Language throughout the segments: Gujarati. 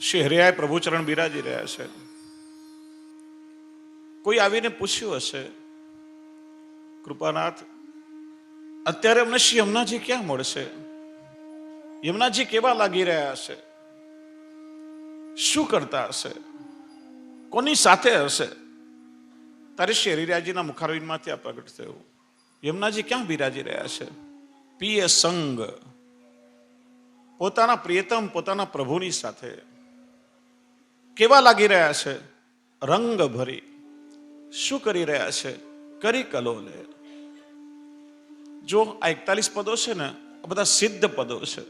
શ્રી હરિયાએ પ્રભુચરણ બિરાજી રહ્યા છે. કોઈ આવીને પૂછ્યું હશે, કૃપાનાથ, અત્યારે અમને શ્રી યમુનાજી ક્યાં મળશે? યમુનાજી કેવા લાગી રહ્યા હશે? શું કરતા હશે? કોની સાથે હશે? તારે શ્રી હરિરાયજીના મુખારવિંદમાંથી આ પ્રગટ થયું. યમુનાજી ક્યાં બિરાજી રહ્યા છે? પિય સંગ, પોતાના પ્રિયતમ પોતાના પ્રભુની સાથે કેવા લાગી રહ્યા છે? રંગ ભરી. શું કરી રહ્યા છે? કરી કલોલે. જો આ 41 પદો છે ને, આ બધા સિદ્ધ પદો છે,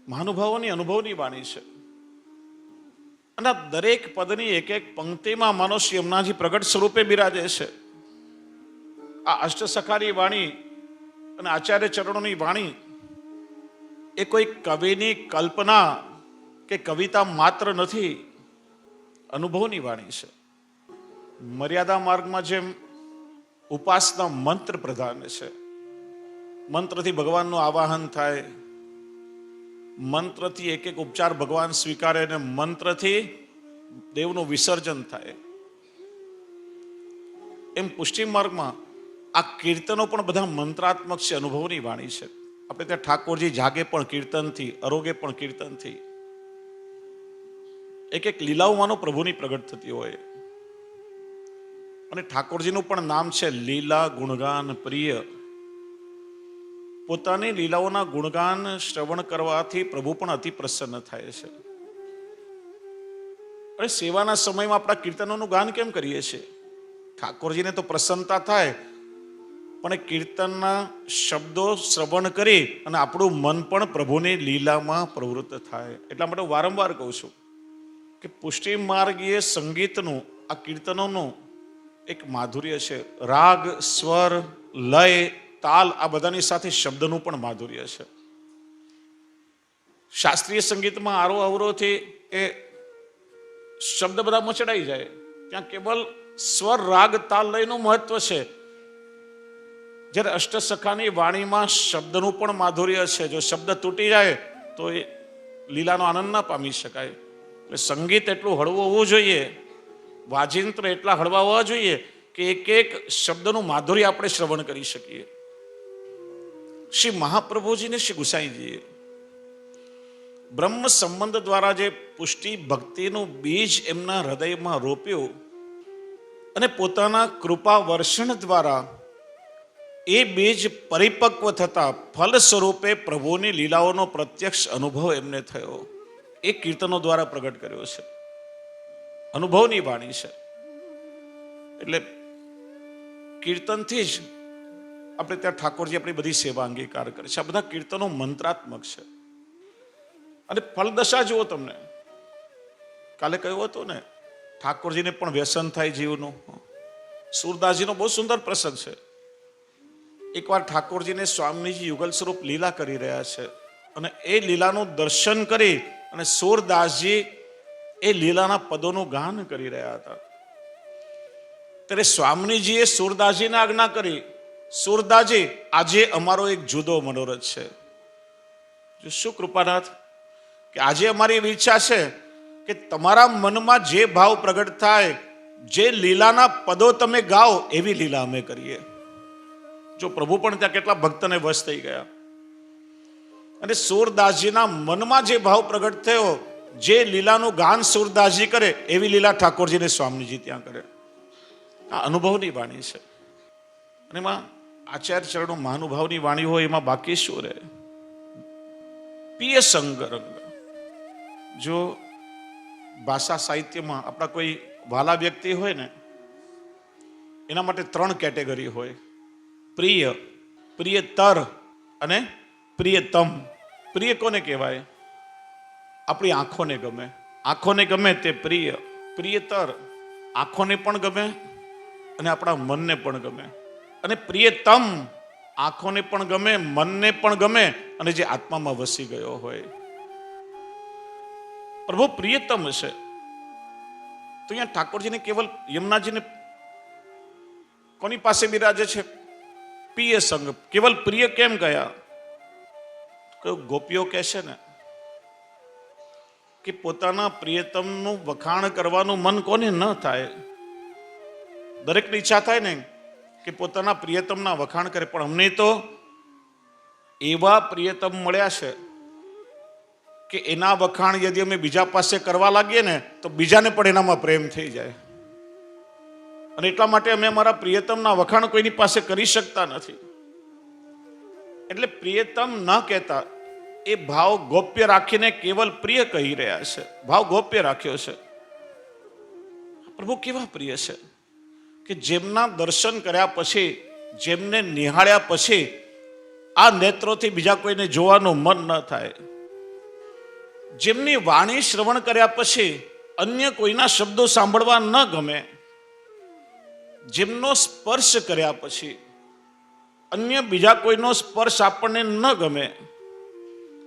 મહાનુભાવોની અનુભવની વાણી છે. અને દરેક પદની એક એક પંક્તિમાં માનો શ્રી યમુનાજી પ્રગટ સ્વરૂપે બિરાજે છે. આ અષ્ટસખાની વાણી અને આચાર્ય ચરણોની વાણી એ કોઈ કવિની કલ્પના કે કવિતા માત્ર નથી, અનુભવની વાણી છે. મર્યાદા માર્ગમાં જેમ ઉપાસના મંત્ર પ્રધાન છે, મંત્રથી ભગવાનનું આવાહન થાય, મંત્રથી એક એક ઉપચાર ભગવાન સ્વીકારે અને મંત્રથી દેવનું વિસર્જન થાય, એમ પુષ્ટિ માર્ગમાં આ કીર્તનો પણ બધા મંત્રાત્મક છે, અનુભવની વાણી છે. આપણે ત્યાં ઠાકોરજી જાગે પણ કીર્તનથી, અરોગે પણ કીર્તનથી. એક એક લીલાઓમાંનો પ્રભુની પ્રગટ થતી હોય. અને ઠાકોરજીનું પણ નામ છે લીલા ગુણગાન પ્રિય. પોતાની લીલાઓના ગુણગાન શ્રવણ કરવાથી પ્રભુ પણ અતિ પ્રસન્ન થાય છે. અને સેવાના સમયમાં આપણા કીર્તનોનું ગાન કેમ કરીએ છીએ? ઠાકોરજીને તો પ્રસન્નતા થાય, પણ કીર્તનના શબ્દો શ્રવણ કરી અને આપણું મન પણ પ્રભુની લીલામાં પ્રવૃત્ત થાય. એટલા માટે વારંવાર કહું છું કે પુષ્ટિ માર્ગીય સંગીતનું, આ કીર્તનોનું એક માધુર્ય છે. રાગ, સ્વર, લય, તાલ, આ બધાની સાથે શબ્દનું પણ માધુર્ય છે. શાસ્ત્રીય સંગીતમાં આરો અવરોથી એ શબ્દ બધા મચડાઈ જાય. ત્યાં કેવલ સ્વર, રાગ, તાલ, લયનું મહત્વ છે. જ્યારે અષ્ટસખાની વાણીમાં શબ્દનું પણ માધુર્ય છે. જો શબ્દ તૂટી જાય તો એ લીલાનો આનંદ ના પામી શકાય. એટલે સંગીત એટલું હળવું હોવું જોઈએ, વાજિંત્ર એટલા હળવા હોવા જોઈએ કે એક એક શબ્દનું માધુર્ય આપણે શ્રવણ કરી શકીએ. શ્રી મહાપ્રભુજીને શ્રી ગુસાઈજીએ બ્રહ્મ સંબંધ દ્વારા જે પુષ્ટિ ભક્તિનું બીજ એમના હૃદયમાં રોપ્યું અને પોતાના કૃપા વર્ષણ દ્વારા એ બીજ પરિપક્વ થતા ફલ સ્વરૂપે પ્રભુની લીલાઓનો પ્રત્યક્ષ અનુભવ એમને થયો. એ કીર્તનો દ્વારા પ્રગટ કર્યો છે. અનુભવની વાણી છે. એટલે કીર્તનથી જ આપણે ત્યાં ઠાકોરજી આપણી બધી સેવા અંગીકાર કરે છે. આ બધા કીર્તનો મંત્રાત્મક છે. અને ફલદશા જુઓ તમને. કાલે કહ્યું હતું ને, ઠાકોરજીને પણ વ્યસન થાય જીવનું. સુરદાસજીનો બહુ સુંદર પ્રસંગ છે. એકવાર ઠાકોરજીને સ્વામીજી યુગલ સ્વરૂપ લીલા કરી રહ્યા છે અને એ લીલાનું દર્શન કરી અને સુરદાસજી એ લીલાના પદોનું ગાન કરી રહ્યા હતા. ત્યારે સ્વામીજીએ સુરદાસજીને આજ્ઞા કરી, સુરદાસજી, આજે અમારો એક જુદો મનોરથ છે. શું કૃપાનાથ, કે આજે અમારી એવી ઈચ્છા છે કે તમારા મનમાં જે ભાવ પ્રગટ થાય, જે લીલાના પદો તમે ગાઓ, એવી લીલા અમે કરીએ. જો પ્રભુ પણ ત્યાં કેટલા ભક્તને વશ થઈ ગયા. અને સુરદાસજીના મનમાં જે ભાવ પ્રગટ થયો, જે લીલાનું ગાન સુરદાસજી કરે, એવી લીલા ઠાકોરજીને સ્વામીજી ત્યાં કરે. આ અનુભવની વાણી છે. અને એમાં આચાર્ય ચરણો મહાનુભાવની વાણી હોય, એમાં બાકી શું રહે? પિય સંગ રંગ. જો ભાષા સાહિત્યમાં આપણા કોઈ વાલા વ્યક્તિ હોય ને, એના માટે 3 કેટેગરી હોય: પ્રિય, પ્રિયતર અને પ્રિયતમ. પ્રિય કોને કહેવાય? આપણી આંખોને ગમે. આંખોને ગમે તે પ્રિય. પ્રિયતર આંખોને પણ ગમે અને આપણા મનને પણ ગમે. અને પ્રિયતમ આંખોને પણ ગમે, મનને પણ ગમે અને જે આત્મામાં વસી ગયો હોય. પ્રભુ પ્રિયતમ છે. તો અહીંયા ઠાકોરજીને કેવલ યમુનાજીને કોની પાસે બિરાજે છે? પિય સંગ. કેવલ પ્રિય કેમ ગયા? ગોપીઓ કહે છે ને કે પોતાના પ્રિયતમનું વખાણ કરવાનું મન કોને ન થાય? દરેકની ઈચ્છા થાય ને કે પોતાના પ્રિયતમના વખાણ કરે, પણ અમને તો એવા પ્રિયતમ મળ્યા છે કે એના વખાણ યદિ અમે બીજા પાસે કરવા લાગીએ ને તો બીજાને પણ એનામાં પ્રેમ થઈ જાય. અને એટલા માટે અમે અમારા પ્રિયતમના વખાણ કોઈની પાસે કરી શકતા નથી. એટલે પ્રિયતમ ન કહેતા, એ ભાવ ગોપ્ય રાખીને કેવલ પ્રિય કહી રહ્યા છે. ભાવ ગોપ્ય રાખ્યો છે. પ્રભુ કેવા પ્રિય છે કે જેમના દર્શન કર્યા પછી, જેમને નિહાળ્યા પછી આ નેત્રોથી બીજા કોઈને જોવાનું મન ન થાય. જેમની વાણી શ્રવણ કર્યા પછી અન્ય કોઈના શબ્દો સાંભળવા ન ગમે. જેમનો સ્પર્શ કર્યા પછી અન્ય બીજા કોઈનો સ્પર્શ આપણને ન ગમે.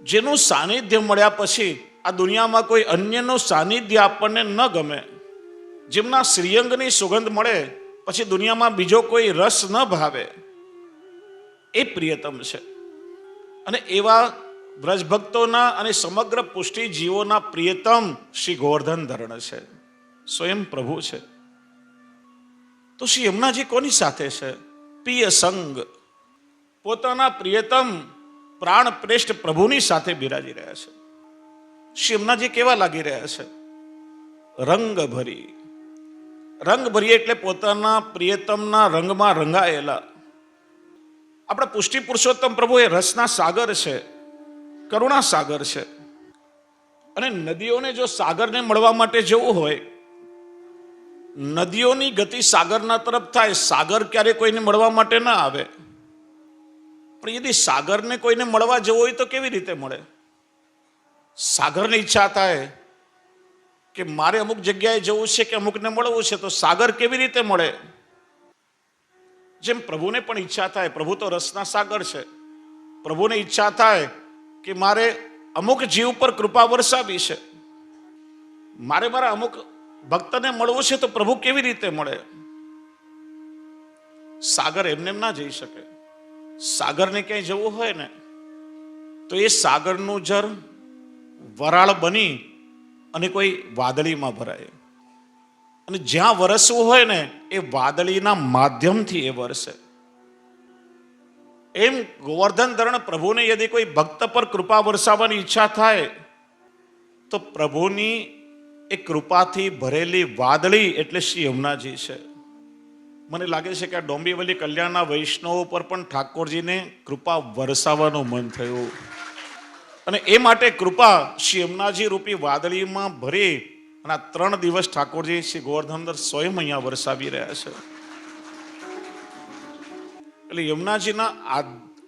જેનું સાનિધ્ય મળ્યા પછી આ દુનિયામાં કોઈ અન્યનું સાનિધ્ય આપણને ન ગમે. જેમના શ્રીઅંગની સુગંધ મળે પછી દુનિયામાં બીજો કોઈ રસ ન ભાવે, એ પ્રિયતમ છે. અને એવા વ્રજભક્તોના અને સમગ્ર પુષ્ટિ જીવોના પ્રિયતમ શ્રી ગોવર્ધન ધરણ છે, સ્વયં પ્રભુ છે. તો શ્રી યમુનાજી કોની સાથે છે? પિય સંગ. પોતાના પ્રિયતમ પ્રાણ પ્રેષ્ઠ પ્રભુની સાથે બિરાજી રહ્યા છે. શ્રી યમુનાજી કેવા લાગી રહ્યા છે? રંગ ભરી. રંગ ભરી એટલે પોતાના પ્રિયતમના રંગમાં રંગાયેલા. આપણા પુષ્ટિ પુરુષોત્તમ પ્રભુ એ રસના સાગર છે, કરુણા સાગર છે. અને નદીઓને જો સાગરને મળવા માટે જવું હોય, નદીઓની ગતિ સાગરના તરફ થાય. સાગર ક્યારે કોઈને મળવા માટે ના આવે. પણ યદિ સાગરને કોઈને મળવા જવું હોય તો કેવી રીતે મળે? સાગરને ઈચ્છા થાય કે મારે અમુક જગ્યાએ જવું છે કે અમુકને મળવું છે, તો સાગર કેવી રીતે મળે? જેમ પ્રભુને પણ ઈચ્છા થાય, પ્રભુ તો રસના સાગર છે, પ્રભુને ઈચ્છા થાય કે મારે અમુક જીવ પર કૃપા વરસાવી છે, મારે મારા અમુક ભક્તને મળવું છે, તો પ્રભુ કેવી રીતે મળે? સાગર એમને ના જઈ શકે. સાગરને ક્યાંય જવું હોય ને તો એ સાગરનું જર વરાળ બની અને કોઈ વાદળીમાં ભરાય. અને જ્યાં વરસવું હોય ને એ વાદળીના માધ્યમથી એ વરસે. એમ ગોવર્ધન ધરણ પ્રભુને યદિ કોઈ ભક્ત પર કૃપા વરસાવવાની ઈચ્છા થાય તો પ્રભુની એ કૃપાથી ભરેલી વાદળી એટલે શ્રી યમુનાજી છે. મને લાગે છે કે આ ડોંબીવલી કલ્યાણના વૈષ્ણવો પર પણ ઠાકોરજીને કૃપા વરસાવવાનું મન થયું. અને એ માટે કૃપા શ્રી યમુનાજી રૂપી વાદળીમાં ભરી અને આ 3 દિવસ ઠાકોરજી શ્રી ગોવર્ધન સ્વયં અહીંયા વરસાવી રહ્યા છે. એટલે યમુનાજીના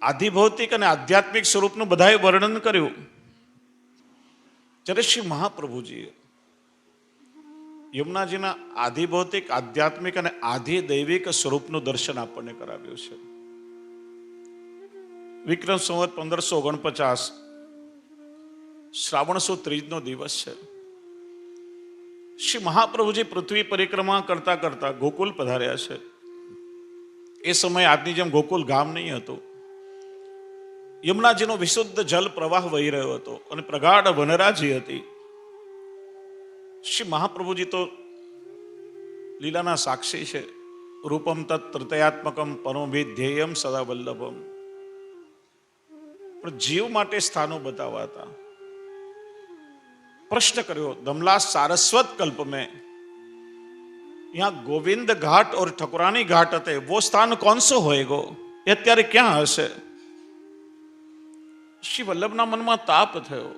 આધિભૌતિક અને આધ્યાત્મિક સ્વરૂપનું બધાએ વર્ણન કર્યું. જ્યારે શ્રી મહાપ્રભુજીએ યમુનાજીના આધિભૌતિક, આધ્યાત્મિક અને આધિદૈવિક સ્વરૂપનું દર્શન આપણને કરાવ્યું છે. વિક્રમ સંવત 1549 શ્રાવણ સુદ ત્રીજનો દિવસ છે. શ્રી મહાપ્રભુજી પૃથ્વી પરિક્રમા કરતા કરતા ગોકુલ પધાર્યા છે. એ સમયે આજની જેમ ગોકુલ ગામ નહીં હતું. યમુનાજીનો વિશુદ્ધ જલ પ્રવાહ વહી રહ્યો હતો અને પ્રગાઢ વનરાજી હતી. શ્રી મહાપ્રભુજી તો લીલાના સાક્ષી છે. રૂપમ તત્ ત્રતયાત્મકમ પરમવિધ્યેયમ સદા વલ્લભમ. પણ જીવ માટે સ્થાનો બતાવા હતા. प्रश्न કર્યો, दमला सारस्वत कल्प में यहाँ गोविंद घाट और ठकुरानी घाट हते, वो स्थान कौन सो होएगो? ये अत्यारे क्या हशे? श्री वल्लभना मनमा ताप थयो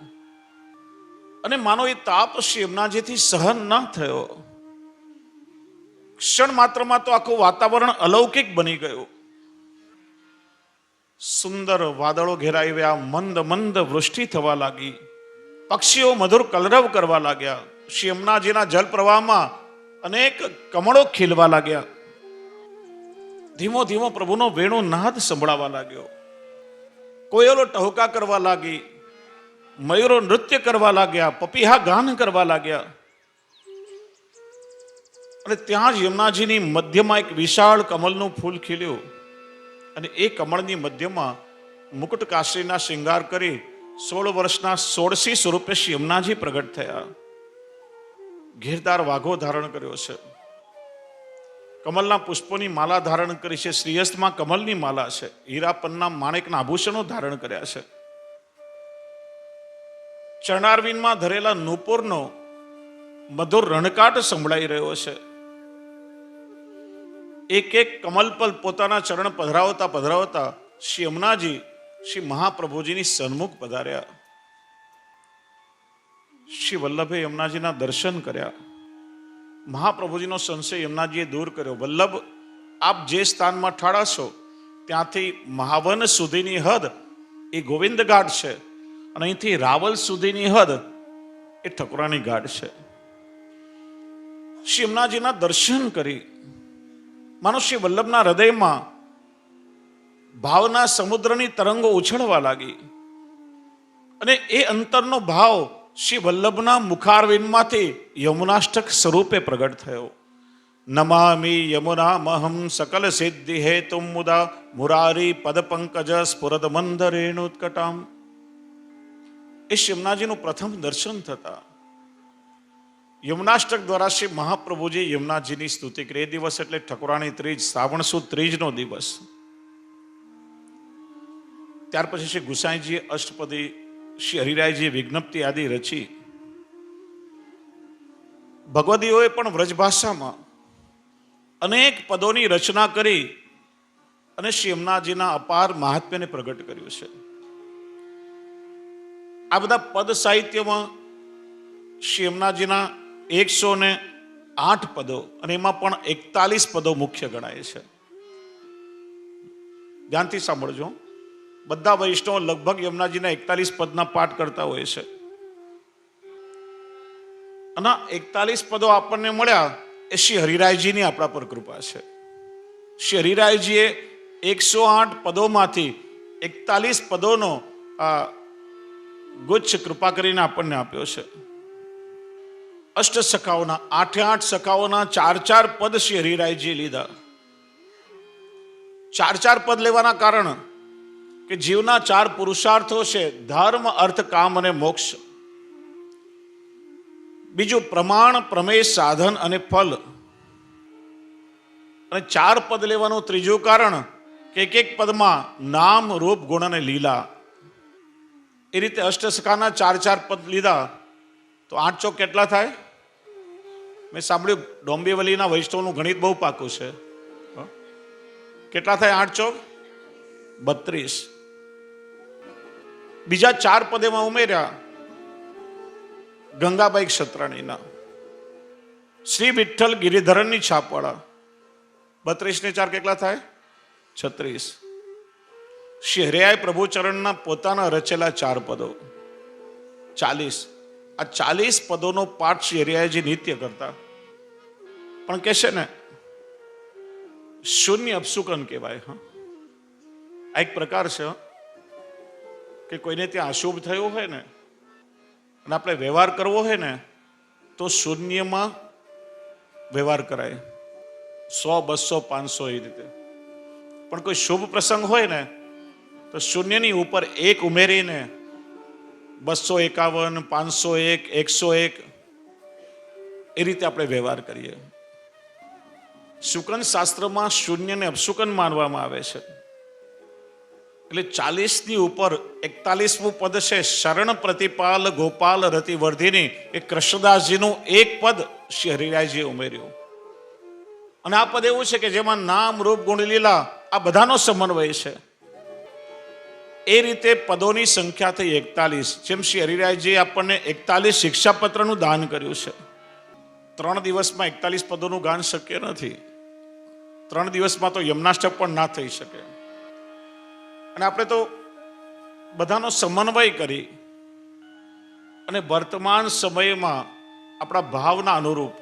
અને માનો એ તાપ શ્રી યમુનાજીથી સહન ન થયો. ક્ષણ માત્રમાં તો આખું વાતાવરણ અલૌકિક બની ગયું. સુંદર વાદળો ઘેરાવ્યા, મંદ મંદ વૃષ્ટિ થવા લાગી, પક્ષીઓ મધુર કલરવ કરવા લાગ્યા. શ્રી યમુનાજીના જલ પ્રવાહમાં અનેક કમળો ખીલવા લાગ્યા. ધીમો ધીમો પ્રભુનો વેણુ નાદ સંભળાવા લાગ્યો. કોયલો ટહુકા કરવા લાગી, મયુરો નૃત્ય કરવા લાગ્યા, પપીહા ગાન કરવા લાગ્યા. અને ત્યાં જ યમુનાજીની મધ્યમાં એક વિશાળ કમલનું ફૂલ ખીલ્યું. અને એ કમળની મધ્યમાં મુકુટ કાશીના શૃંગાર કરી 16 વર્ષના 16 સ્વરૂપે શ્રી યમુનાજી પ્રગટ થયા. ઘેરદાર વાઘો ધારણ કર્યો છે, કમલના પુષ્પોની માલા ધારણ કરી છે, શ્રીહસ્તમાં કમલની માલા છે, હીરાપન્ના માણેકના આભૂષણો ધારણ કર્યા છે. ચરણારવિંદમાં ધરેલા નૂપુરનો મધુર રણકાટ સંભળાઈ રહ્યો છે. એક એક કમલપલ પોતાના ચરણ પધરાવતા પધરાવતા શ્રી યમુનાજી શ્રી મહાપ્રભુજીની સન્મુખ પધાર્યા. શ્રી વલ્લભે યમુનાજીના દર્શન કર્યા. મહાપ્રભુજીનો સંશય યમુનાજીએ દૂર કર્યો. વલ્લભ, આપ જે સ્થાનમાં ઠાળા છો ત્યાંથી મહાવન સુધીની હદ એ ગોવિંદ ઘાટ છે, અને અહીંથી રાવલ સુધીની હદ એ ઠકુરાની ઘાટ છે. શ્રી યમુનાજીના દર્શન કરી માનો શ્રી વલ્લભના હૃદયમાં ભાવના સમુદ્રની તરંગો ઉછળવા લાગી, અને એ અંતરનો ભાવ શ્રી વલ્લભના મુખારવિંદમાંથી યમુનાષ્ટક સ્વરૂપે પ્રગટ થયો. નમામિ યમુના મહમ સકલ સિદ્ધિ હેતુમ મુદા મુરારી પદ પંકજ સ્ફુરદ મંદરેણુત્કટામ. એ યમુનાજીનું પ્રથમ દર્શન થતા યમુનાષ્ટક દ્વારા શ્રી મહાપ્રભુજી યમુનાજીની સ્તુતિ કરી. એ દિવસ એટલે ઠકુરાણી ત્રીજ, શ્રાવણ સુદ ત્રીજનો દિવસ. ત્યાર પછી શ્રી ગુસાઈજીએ અષ્ટપદી, શ્રી હરિરાયજીએ વિજ્ઞપ્તિ આદિ રચી. ભગવદીઓએ પણ વ્રજભાષામાં અનેક પદોની રચના કરી અને શ્રી યમુનાજીના અપાર મહાત્મ્યને પ્રગટ કર્યું છે. આ બધા પદ સાહિત્યમાં શ્રી યમુનાજીના 108 પદો, અને એમાં પણ 41 પદો મુખ્ય ગણાય છે. ધ્યાનથી સાંભળજો. બધા વૈષ્ણવ લગભગ યમુનાજીના 41 પદના પાઠ કરતા હોય છે. અને 41 પદો આપણને મળ્યા એ શ્રી હરિરાયજીની આપણા પર કૃપા છે. શ્રી હરિરાયજીએ 108 પદોમાંથી 41 પદોનો ગુચ્છ કૃપા કરીને આપણને આપ્યો છે. અષ્ટ સખાઓના 8 સખાઓના 4 પદ શ્રી હરિરાયજીએ લીધા. 4 પદ લેવાના કારણ કે જીવના 4 પુરુષાર્થો છે: ધર્મ, અર્થ, કામ અને મોક્ષ. બીજું પ્રમાણ, પ્રમેય, સાધન અને ફલ. અને 4 પદ લેવાનું ત્રીજું કારણ કે એક પદમાં નામ, રૂપ, ગુણ અને લીલા. એ રીતે અષ્ટસખાના 4 પદ લીધા તો 8 ચોક કેટલા થાય? મેં સાંભળ્યું ડોંબીવલીના વૈષ્ણવનું ગણિત બહુ પાકું છે. કેટલા થાય 8 ચોક? 32. બીજા 4 પદેમાં ઉમેર્યા ગંગાબાઈ ક્ષત્રાણીના, શ્રી વિઠ્ઠલ ગિરિધરનની છાપવાળા. 32 ને 4 કેટલા થાય? 36. શ્રી હરિરાય પ્રભુચરણના પોતાના રચેલા 4 પદો 40. આ 40 પદોનો પાઠ શ્રી હરિરાયજી નિત્ય કરતા. પણ કે છે ને, શૂન્ય અપશુકન કહેવાય. આ એક પ્રકાર છે કે કોઈને ત્યાં અશુભ થયો હોય ને અને આપણે વ્યવહાર કરવો હોય ને તો શૂન્યમાં વ્યવહાર કરાય. 100, 200, 500 એ રીતે. પણ કોઈ શુભ પ્રસંગ હોય ને તો શૂન્યની ઉપર 1 ઉમેરીને 251, 501, 101 એ રીતે આપણે વ્યવહાર કરીએ. શુકન શાસ્ત્રમાં શૂન્યને અપશુકન માનવામાં આવે છે. એટલે 40ની ઉપર 41મું પદ છે શરણ પ્રતિપાલ ગોપાલ રતિ વર્ધિની. એ કૃષ્ણદાસજીનું 1 પદ શ્રી હરિરાયજીએ ઉમેર્યું. અને આ પદ એવું છે કે જેમાં નામ, રૂપ, ગુણ, લીલા આ બધાનો સમન્વય છે. એ રીતે પદોની સંખ્યા થઈ 41. જેમ શ્રી હરિરાયજીએ આપણને 41 શિક્ષાપત્રનું દાન કર્યું છે. 3 દિવસમાં 41 પદોનું ગાન શક્ય નથી. 3 દિવસમાં તો યમનાષ્ટક પણ ના થઈ શકે. અને આપણે તો બધાનો સમન્વય કરી અને વર્તમાન સમયમાં આપણા ભાવના અનુરૂપ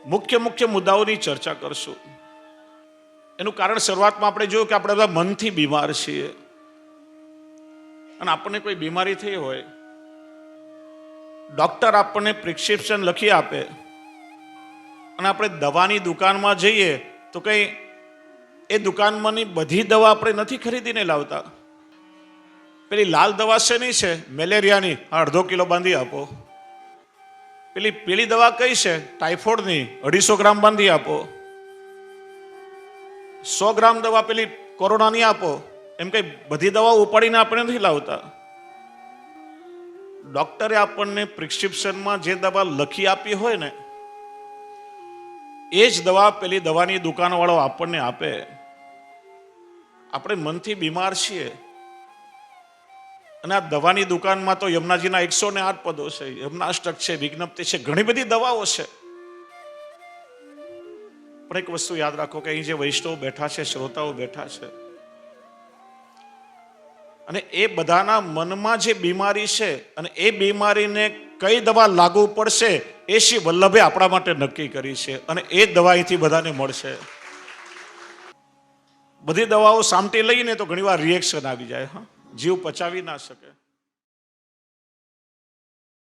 મુખ્ય મુદ્દાઓની ચર્ચા કરશું. એનું કારણ શરૂઆતમાં આપણે જોયું કે આપણે બધા મનથી બીમાર છીએ. અને આપણને કોઈ બીમારી થઈ હોય, ડોક્ટર આપણને પ્રિસ્ક્રિપ્શન લખી આપે અને આપણે દવાની દુકાનમાં જઈએ તો કંઈ એ દુકાનમાંની બધી દવા આપણે નથી ખરીદીને લાવતા. પેલી લાલ દવા છે નહીં છે મેલેરિયાની, અડધો કિલો બાંધી આપો. પેલી પીળી દવા કઈ છે ટાઇફોઇડની, 250 ગ્રામ બાંધી આપો. 100 ગ્રામ દવા પેલી કોરોનાની આપો. એમ કઈ બધી દવાઓ ઉપાડીને આપણે નથી લાવતા. ડોક્ટરે આપણને પ્રિસ્ક્રિપ્શનમાં જે દવા લખી આપી હોય ને એ જ દવા પેલી દવાની દુકાનવાળો આપણને આપે. આપણે મનથી બીમાર છીએ અને આ દવાની દુકાનમાં તો યમુનાજીના 108 પદો છે, યમનાષ્ટક છે, વિજ્ઞપ્તિ છે, ઘણી બધી દવાઓ છે. પણ એક વસ્તુ યાદ રાખો કે અહીં જે વૈષ્ણવ બેઠા છે, શ્રોતાઓ બેઠા છે, અને એ બધાના મનમાં જે બીમારી છે અને એ બીમારીને કઈ દવા લાગુ પડશે એ શ્રી વલ્લભે આપણા માટે નક્કી કરી છે અને એ દવા અહીંથી બધાને મળશે. બધી દવાઓ સામટી લઈને તો ઘણીવાર રિએક્શન આવી જાય, હા, જીવ પચાવી ના શકે.